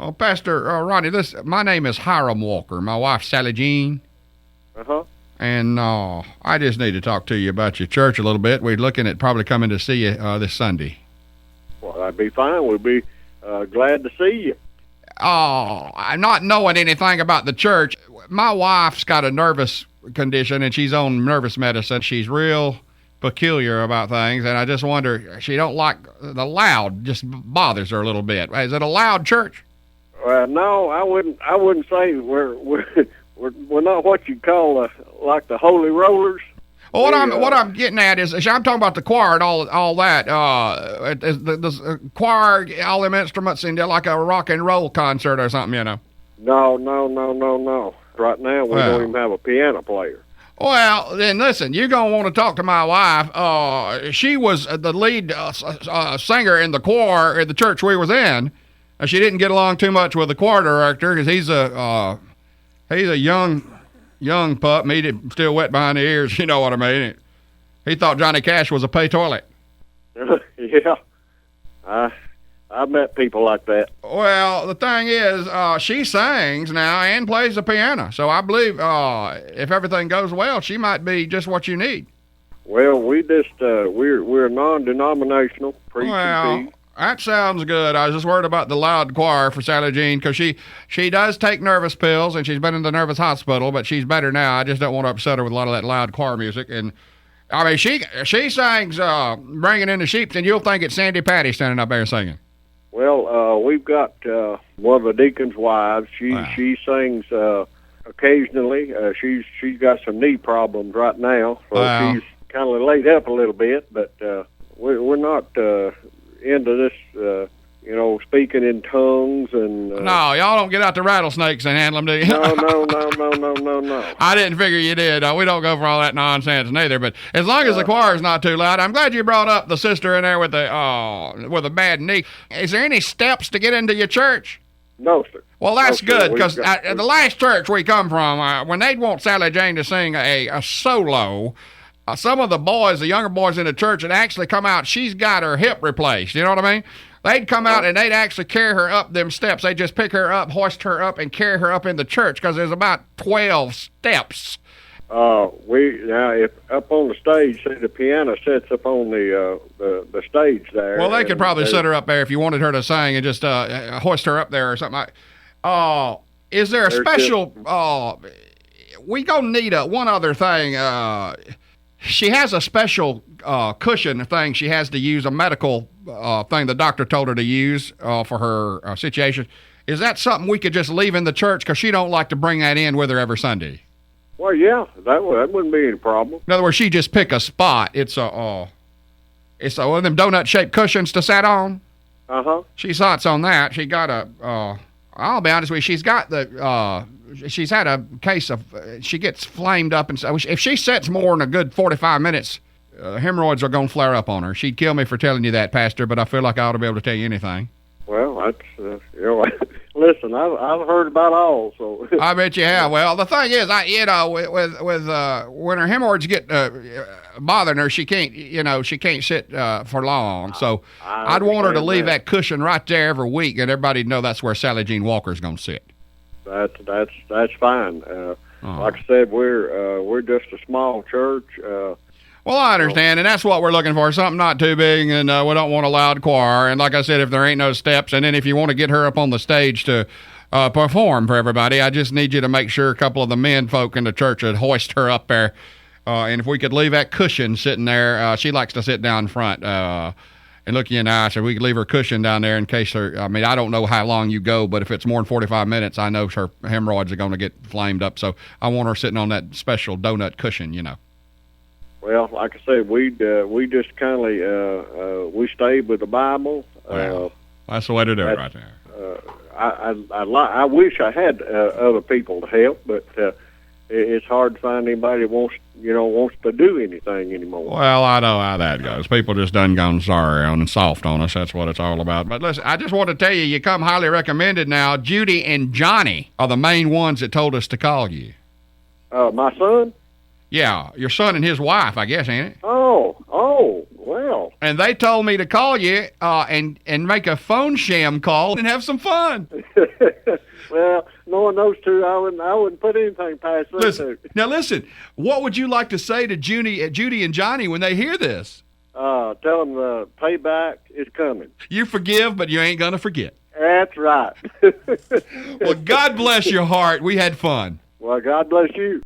Oh, Pastor Ronnie, my name is Hiram Walker. My wife's Sally Jean. Uh-huh. And I just need to talk to you about your church a little bit. We're looking at probably coming to see you this Sunday. Well, that'd be fine. We'd be glad to see you. Oh, I'm not knowing anything about the church. My wife's got a nervous condition, and she's on nervous medicine. She's real peculiar about things, and I just wonder, she don't like the loud, just bothers her a little bit. Is it a loud church? No, I wouldn't say we're not what you call like the Holy Rollers. Well, what I'm getting at is I'm talking about the choir and all that. The choir, all them instruments, and like a rock and roll concert or something, you know. No. Right now we don't even have a piano player. Well, then listen, you're going to want to talk to my wife. She was the lead singer in the choir at the church we was in. She didn't get along too much with the choir director because he's a young pup. He's still wet behind the ears, you know what I mean. He thought Johnny Cash was a pay toilet. Yeah. I've met people like that. Well, the thing is, she sings now and plays the piano. So I believe if everything goes well, she might be just what you need. Well, we just we're non-denominational preaching. Well, that sounds good. I was just worried about the loud choir for Sally Jean because she does take nervous pills and she's been in the nervous hospital, but she's better now. I just don't want to upset her with a lot of that loud choir music. And I mean, she sings "Bringing in the Sheep," and you'll think it's Sandy Patty standing up there singing. Well, we've got one of the deacon's wives. She sings occasionally. She's got some knee problems right now, so she's kind of laid up a little bit. But we're not into this, speaking in tongues and. No, y'all don't get out the rattlesnakes and handle them, do you? No. I didn't figure you did. We don't go for all that nonsense neither. But as long as the choir's not too loud, I'm glad you brought up the sister in there with a bad knee. Is there any steps to get into your church? No, sir. Well, that's good, because the last church we come from, when they'd want Sally Jane to sing a solo, some of the boys, the younger boys in the church, would actually come out. She's got her hip replaced. You know what I mean? They'd come out and they'd actually carry her up them steps. They'd just pick her up, hoist her up, and carry her up in the church because there's about 12 steps. If up on the stage, see the piano sits up on the stage there. Well, they could probably set her up there if you wanted her to sing and just hoist her up there or something. Is there a special? We gonna need one other thing. She has a special cushion thing she has to use, a medical thing the doctor told her to use for her situation. Is that something we could just leave in the church because she don't like to bring that in with her every Sunday? Well, yeah, that wouldn't be any problem. In other words, she just pick a spot. It's one of them donut-shaped cushions to sit on. Uh-huh. She thoughts on that. She got I'll be honest with you, she's got she's had a case of, she gets flamed up, and so if she sits more than a good 45 minutes, hemorrhoids are going to flare up on her. She'd kill me for telling you that, Pastor, but I feel like I ought to be able to tell you anything. Well, that's, listen, I've heard about all, so. I bet you have. Well, the thing is, when her hemorrhoids get bothering her, she can't sit for long. So I'd want her to leave that cushion right there every week, and everybody'd know that's where Sally Jean Walker's going to sit. That's fine. Like I said, we're just a small church. Well, I understand, and that's what we're looking for, something not too big, and we don't want a loud choir. And like I said, if there ain't no steps, and then if you want to get her up on the stage to perform for everybody, I just need you to make sure a couple of the men folk in the church would hoist her up there. And if we could leave that cushion sitting there, she likes to sit down front and look you in the eye, so we could leave her cushion down there in case I don't know how long you go, but if it's more than 45 minutes, I know her hemorrhoids are going to get flamed up. So I want her sitting on that special donut cushion, Well, like I said, we just kind of we stayed with the Bible. Well, that's the way to do it right there. I wish I had other people to help, but it's hard to find anybody that wants to do anything anymore. Well, I know how that goes. People just done gone sorry and soft on us. That's what it's all about. But listen, I just want to tell you, you come highly recommended now. Judy and Johnny are the main ones that told us to call you. My son? Yeah, your son and his wife, I guess, ain't it? Oh, Well. And they told me to call you and make a phone sham call and have some fun. Well, knowing those two, I wouldn't put anything past those two. Now listen, what would you like to say to Judy and Johnny when they hear this? Tell them the payback is coming. You forgive, but you ain't gonna forget. That's right. Well, God bless your heart. We had fun. Well, God bless you.